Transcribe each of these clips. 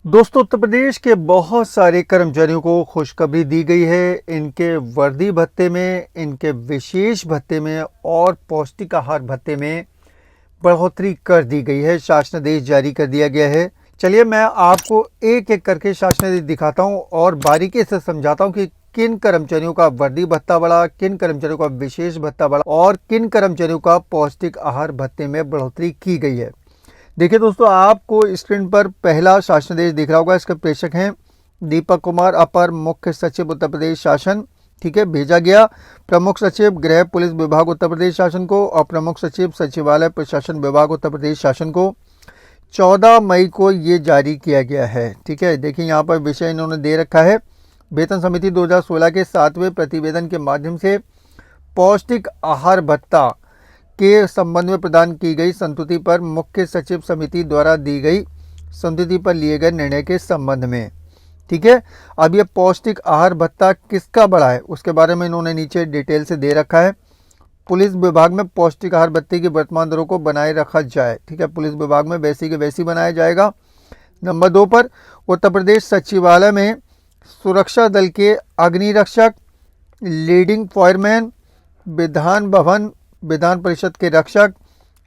दोस्तों, उत्तर प्रदेश के बहुत सारे कर्मचारियों को खुशखबरी दी गई है। इनके वर्दी भत्ते में, इनके विशेष भत्ते में और पौष्टिक आहार भत्ते में बढ़ोतरी कर दी गई है। शासनादेश जारी कर दिया गया है। चलिए मैं आपको एक एक करके शासनादेश दिखाता हूं और बारीकी से समझाता हूं कि किन कर्मचारियों का वर्दी भत्ता बढ़ा, किन कर्मचारियों का विशेष भत्ता बढ़ा और किन कर्मचारियों का पौष्टिक आहार भत्ते में बढ़ोतरी की गई है। देखिए दोस्तों, आपको स्क्रीन पर पहला शासनादेश दिख रहा होगा। इसके प्रेषक हैं दीपक कुमार, अपर मुख्य सचिव उत्तर प्रदेश शासन। ठीक है, भेजा गया प्रमुख सचिव गृह पुलिस विभाग उत्तर प्रदेश शासन को और प्रमुख सचिव सचिवालय प्रशासन विभाग उत्तर प्रदेश शासन को 14 मई को ये जारी किया गया है। ठीक है, देखिए यहाँ पर विषय इन्होंने दे रखा है। वेतन समिति 2016 के 7वें प्रतिवेदन के माध्यम से पौष्टिक आहार भत्ता के संबंध में प्रदान की गई संस्तुति पर मुख्य सचिव समिति द्वारा दी गई संस्तुति पर लिए गए निर्णय के संबंध में। ठीक है, अब ये पौष्टिक आहार भत्ता किसका बढ़ा है उसके बारे में इन्होंने नीचे डिटेल से दे रखा है। पुलिस विभाग में पौष्टिक आहार भत्ते की वर्तमान दरों को बनाए रखा जाए। ठीक है, पुलिस विभाग में वैसी के वैसी बनाया जाएगा। नंबर 2 पर उत्तर प्रदेश सचिवालय में सुरक्षा दल के अग्निरक्षक, लीडिंग फायरमैन, विधान भवन विधान परिषद के रक्षक,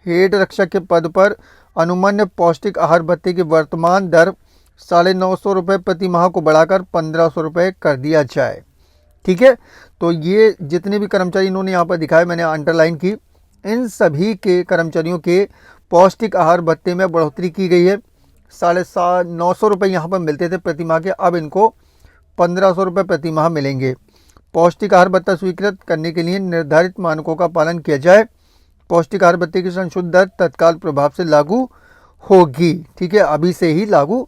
हेड रक्षक के पद पर अनुमान्य पौष्टिक आहार भत्ते की वर्तमान दर 950 रुपये प्रति माह को बढ़ाकर 1500 रुपये कर दिया जाए। ठीक है, तो ये जितने भी कर्मचारी इन्होंने यहाँ पर दिखाए, मैंने अंडरलाइन की, इन सभी के कर्मचारियों के पौष्टिक आहार भत्ते में बढ़ोतरी की गई है। 950 रुपये यहाँ पर मिलते थे प्रति माह के, अब इनको 1500 रुपये प्रति माह मिलेंगे। पौष्टिक आहार भत्ता स्वीकृत करने के लिए निर्धारित मानकों का पालन किया जाए। पौष्टिक आहार भत्ते की संशोधित दर तत्काल प्रभाव से लागू होगी। ठीक है, अभी से ही लागू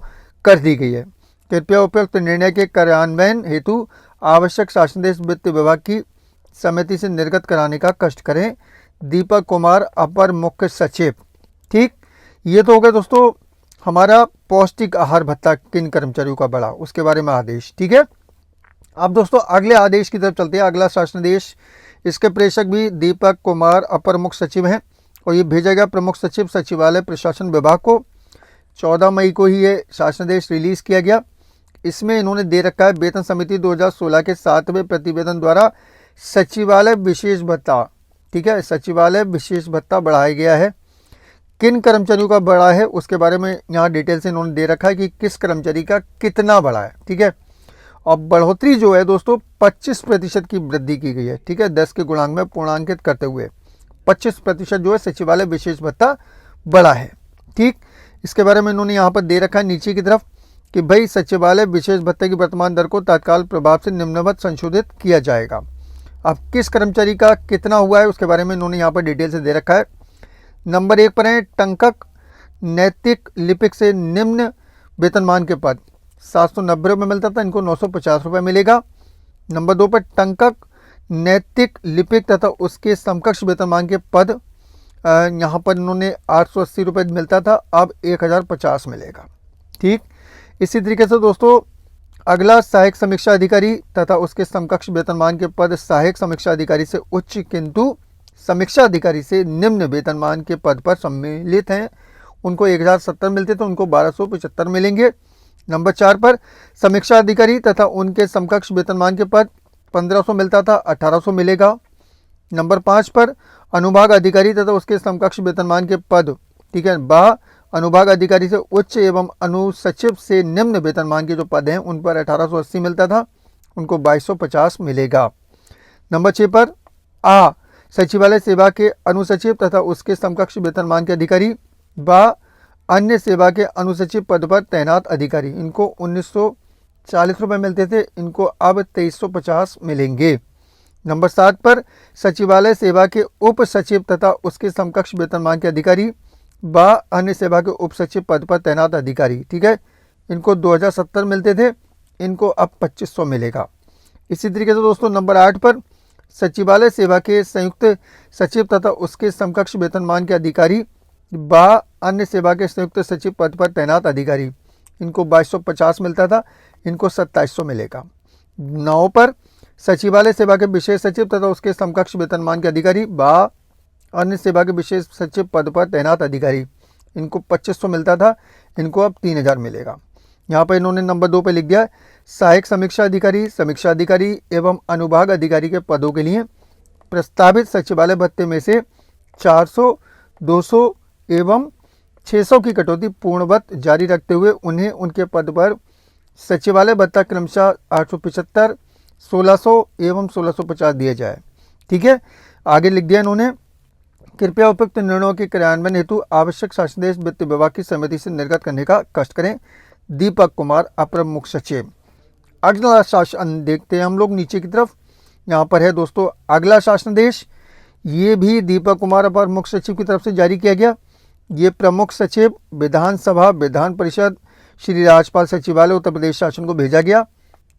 कर दी गई है। कृपया उपयुक्त निर्णय के कार्यान्वयन हेतु आवश्यक शासनादेश वित्त विभाग की समिति से निर्गत कराने का कष्ट करें। दीपक कुमार, अपर मुख्य सचिव। ठीक, ये तो हो गया दोस्तों हमारा पौष्टिक आहार भत्ता किन कर्मचारियों का बढ़ा उसके बारे में आदेश। ठीक है, अब दोस्तों अगले आदेश की तरफ चलते हैं। अगला शासनादेश, इसके प्रेषक भी दीपक कुमार, अपर मुख्य सचिव हैं और ये भेजा गया प्रमुख सचिव सचिवालय प्रशासन विभाग को। 14 मई को ही ये शासनादेश रिलीज किया गया। इसमें इन्होंने दे रखा है वेतन समिति 2016 के 7वें प्रतिवेदन द्वारा सचिवालय विशेष भत्ता। ठीक है, सचिवालय विशेष भत्ता बढ़ाया गया है। किन कर्मचारियों का बढ़ा है उसके बारे में यहाँ डिटेल से इन्होंने दे रखा है कि किस कर्मचारी का कितना बढ़ा है। ठीक है, और बढ़ोतरी जो है दोस्तों 25% की वृद्धि की गई है। ठीक है, 10 के गुणांक में पूर्णांकित करते हुए 25% जो है सचिवालय विशेष भत्ता बढ़ा है। ठीक, इसके बारे में इन्होंने यहाँ पर दे रखा है नीचे की तरफ कि भाई सचिवालय विशेष भत्ते की वर्तमान दर को तत्काल प्रभाव से निम्नवत संशोधित किया जाएगा। अब किस कर्मचारी का कितना हुआ है उसके बारे में इन्होंने यहाँ पर डिटेल से दे रखा है। नंबर 1 पर है टंकक, नैतिक लिपिक से निम्न वेतनमान के पद 790 रुपये मिलता था, इनको 950 रुपये मिलेगा। नंबर 2 पर टंकक, नैतिक लिपिक तथा उसके समकक्ष वेतनमान के पद यहाँ पर इन्होंने 880 रुपये मिलता था, अब 1050 मिलेगा। ठीक, इसी तरीके से दोस्तों अगला सहायक समीक्षा अधिकारी तथा उसके समकक्ष वेतनमान के पद सहायक समीक्षा अधिकारी से उच्च किंतु समीक्षा अधिकारी से निम्न वेतनमान के पद पर सम्मिलित हैं, उनको 1070 मिलते तो उनको 1275 मिलेंगे। नंबर 4 पर समीक्षा अधिकारी तथा उनके समकक्ष वेतनमान के पद 1500 मिलता था, 1800 मिलेगा। नंबर 5 पर अनुभाग अधिकारी तथा उसके समकक्ष वेतनमान के पद, ठीक है, अनुभाग अधिकारी से उच्च एवं अनुसचिव से निम्न वेतनमान के जो पद हैं उन पर 1880 मिलता था, उनको 2250 मिलेगा। नंबर 6 पर सचिवालय सेवा के अनुसचिव तथा उसके समकक्ष वेतनमान के अधिकारी अन्य सेवा के अनुसचिव पद पर तैनात अधिकारी, इनको 1940 रुपये मिलते थे, इनको अब 2350 मिलेंगे। नंबर 7 पर सचिवालय सेवा के उप सचिव तथा उसके समकक्ष वेतनमान के अधिकारी अन्य सेवा के उप सचिव पद पर तैनात अधिकारी, ठीक है, इनको 2070 मिलते थे, इनको अब 2500 मिलेगा। इसी तरीके से दोस्तों नंबर 8 पर सचिवालय सेवा के संयुक्त सचिव तथा उसके समकक्ष वेतनमान के अधिकारी अन्य सेवा के संयुक्त सचिव पद पर तैनात अधिकारी, इनको 2250 मिलता था, इनको 2700 मिलेगा। 9 पर सचिवालय सेवा के विशेष सचिव तथा उसके समकक्ष वेतनमान के अधिकारी अन्य सेवा के विशेष सचिव पद पर तैनात अधिकारी, इनको 2500 मिलता था, इनको अब 3000 मिलेगा। यहाँ पर इन्होंने नंबर 2 पे लिख दिया सहायक समीक्षा अधिकारी एवं अनुभाग अधिकारी के पदों के लिए प्रस्तावित सचिवालय भत्ते में से 400, 200 एवं 600 की कटौती पूर्णवत जारी रखते हुए उन्हें उनके पद पर सचिवालय भत्ता क्रमशः 875, 1600 एवं 1650 दिया जाए। ठीक है, आगे लिख दिया इन्होंने कृपया उपयुक्त निर्णयों के क्रियान्वयन हेतु आवश्यक शासनादेश वित्त विभाग की समिति से निर्गत करने का कष्ट करें। दीपक कुमार, अपर मुख्य सचिव। अगला शासन देखते हैं हम लोग नीचे की तरफ। यहाँ पर है दोस्तों अगला शासनादेश, ये भी दीपक कुमार अपर मुख्य सचिव की तरफ से जारी किया गया। ये प्रमुख सचिव विधानसभा विधान परिषद श्री राज्यपाल सचिवालय उत्तर प्रदेश शासन को भेजा गया।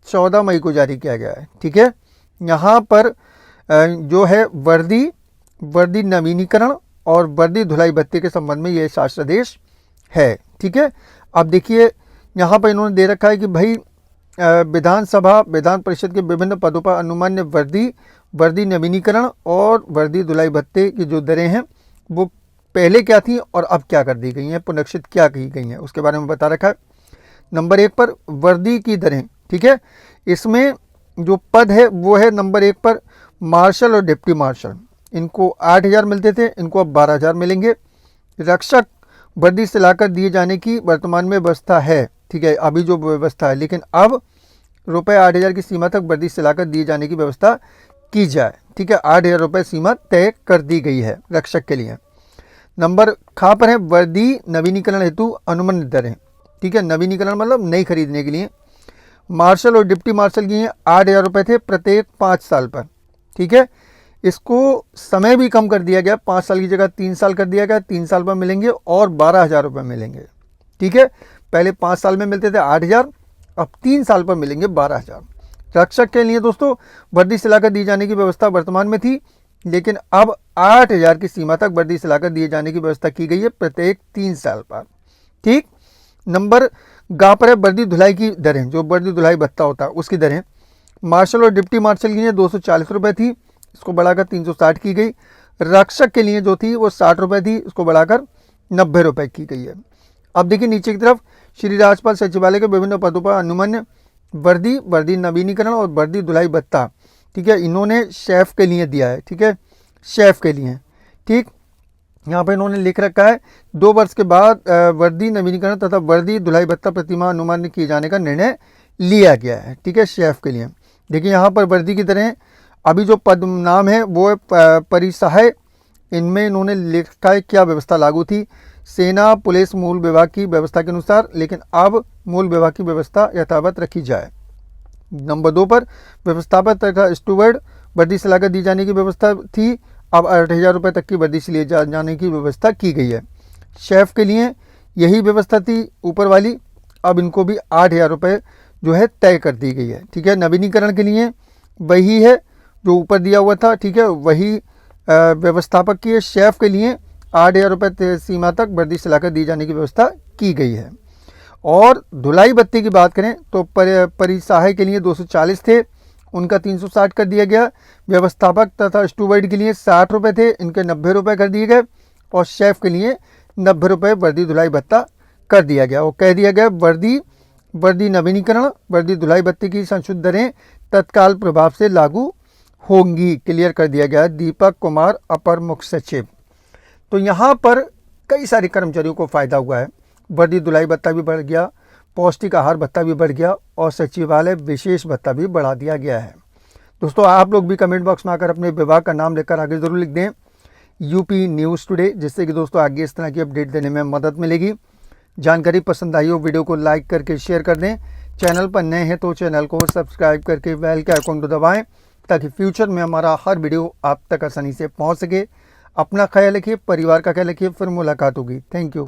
14 मई को जारी किया गया है। ठीक है, यहाँ पर जो है वर्दी नवीनीकरण और वर्दी धुलाई भत्ते के संबंध में ये शासनादेश है। ठीक है, अब देखिए यहाँ पर इन्होंने दे रखा है कि भाई विधानसभा विधान परिषद के विभिन्न पदों पर अनुमान्य वर्दी नवीनीकरण और वर्दी धुलाई भत्ते की जो दरें हैं वो पहले क्या थी और अब क्या कर दी गई हैं, पुनरीक्षित क्या की गई हैं, उसके बारे में बता रखा है। नंबर 1 पर वर्दी की दरें। ठीक है, इसमें जो पद है वो है नंबर 1 पर मार्शल और डिप्टी मार्शल। इनको 8,000 मिलते थे, इनको अब 12,000 मिलेंगे। रक्षक वर्दी सिलाकर दिए जाने की वर्तमान में व्यवस्था है। ठीक है, अभी जो व्यवस्था है, लेकिन अब रुपये 8,000 की सीमा तक वर्दी सिलाकर दिए जाने की व्यवस्था की जाए। ठीक है, 8,000 रुपये सीमा तय कर दी गई है रक्षक के लिए। नंबर खा पर है वर्दी नवीनीकरण हेतु अनुमानित दरें। ठीक है, नवीनीकरण मतलब नई खरीदने के लिए। मार्शल और डिप्टी मार्शल की 8,000 रुपये थे प्रत्येक 5 साल पर। ठीक है, इसको समय भी कम कर दिया गया, 5 साल की जगह 3 साल कर दिया गया। 3 साल पर मिलेंगे और 12,000 रुपये मिलेंगे। ठीक है, पहले 5 साल में मिलते थे 8,000, अब 3 साल पर मिलेंगे 12,000। रक्षक के लिए दोस्तों वर्दी सिलाकर दी जाने की व्यवस्था वर्तमान में थी, लेकिन अब 8,000 की सीमा तक वर्दी सिलाकर दिए जाने की व्यवस्था की गई है प्रत्येक 3 साल पर। ठीक, नंबर गा पर है वर्दी धुलाई की दरें, जो वर्दी धुलाई भत्ता होता है उसकी दरें। मार्शल और डिप्टी मार्शल के लिए 240 रुपये थी, इसको बढ़ाकर 360 की गई। रक्षक के लिए जो थी वो 60 रुपये थी, इसको बढ़ाकर 90 रुपये की गई है। अब देखिए नीचे की तरफ श्री राज्यपाल सचिवालय के विभिन्न पदों पर अनुमान्य वर्दी नवीनीकरण और वर्दी धुलाई भत्ता। ठीक है, इन्होंने शेफ के लिए दिया है। ठीक है, शेफ के लिए। ठीक, यहाँ पर इन्होंने लिख रखा है 2 वर्ष के बाद वर्दी नवीनीकरण तथा वर्दी धुलाई भत्ता प्रतिमाह अनुमान्य किए जाने का निर्णय लिया गया है। ठीक है, शेफ के लिए। देखिए यहाँ पर वर्दी की तरह अभी जो पद नाम है वो है परिसहाय। इनमें इन्होंने लिखा है क्या व्यवस्था लागू थी, सेना पुलिस मूल विभाग की व्यवस्था के अनुसार, लेकिन अब मूल विभाग की व्यवस्था यथावत रखी जाए। नंबर 2 पर व्यवस्थापक तथा स्टूवर्ड वर्दी सिलाकर दी जाने की व्यवस्था थी, अब 8,000 रुपये तक की वर्दी सिले जाने की व्यवस्था की गई है। शेफ के लिए यही व्यवस्था थी ऊपर वाली, अब इनको भी 8,000 रुपये जो है तय कर दी गई है। ठीक है, नवीनीकरण के लिए वही है जो ऊपर दिया हुआ था। ठीक है, वही व्यवस्थापक की। शेफ के लिए 8,000 रुपये सीमा तक वर्दी सिलाकर दी जाने की व्यवस्था की गई है। और धुलाई भत्ते की बात करें तो परिसहाय के लिए 240 थे, उनका 360 कर दिया गया। व्यवस्थापक तथा स्टूवर्ड के लिए 60 रुपये थे, इनके 90 रुपये कर दिए गए। और शेफ के लिए 90 रुपये वर्दी धुलाई भत्ता कर दिया गया। वो कह दिया गया वर्दी नवीनीकरण वर्दी धुलाई भत्ते की संशोधित दरें तत्काल प्रभाव से लागू होंगी, क्लियर कर दिया गया। दीपक कुमार, अपर मुख्य सचिव। तो यहाँ पर कई सारे कर्मचारियों को फ़ायदा हुआ है। वर्दी धुलाई भत्ता भी बढ़ गया, पौष्टिक आहार भत्ता भी बढ़ गया और सचिवालय विशेष भत्ता भी बढ़ा दिया गया है। दोस्तों आप लोग भी कमेंट बॉक्स में आकर अपने विभाग का नाम लेकर आगे ज़रूर लिख दें यूपी न्यूज़ टुडे, जिससे कि दोस्तों आगे इस तरह की अपडेट देने में मदद मिलेगी। जानकारी पसंद आई हो वीडियो को लाइक करके शेयर कर दें। चैनल पर नए हैं तो चैनल को सब्सक्राइब करके बेल के आइकन को दबाएं, ताकि फ्यूचर में हमारा हर वीडियो आप तक आसानी से पहुंच सके। अपना ख्याल रखिए, परिवार का ख्याल रखिए। फिर मुलाकात होगी। Thank you.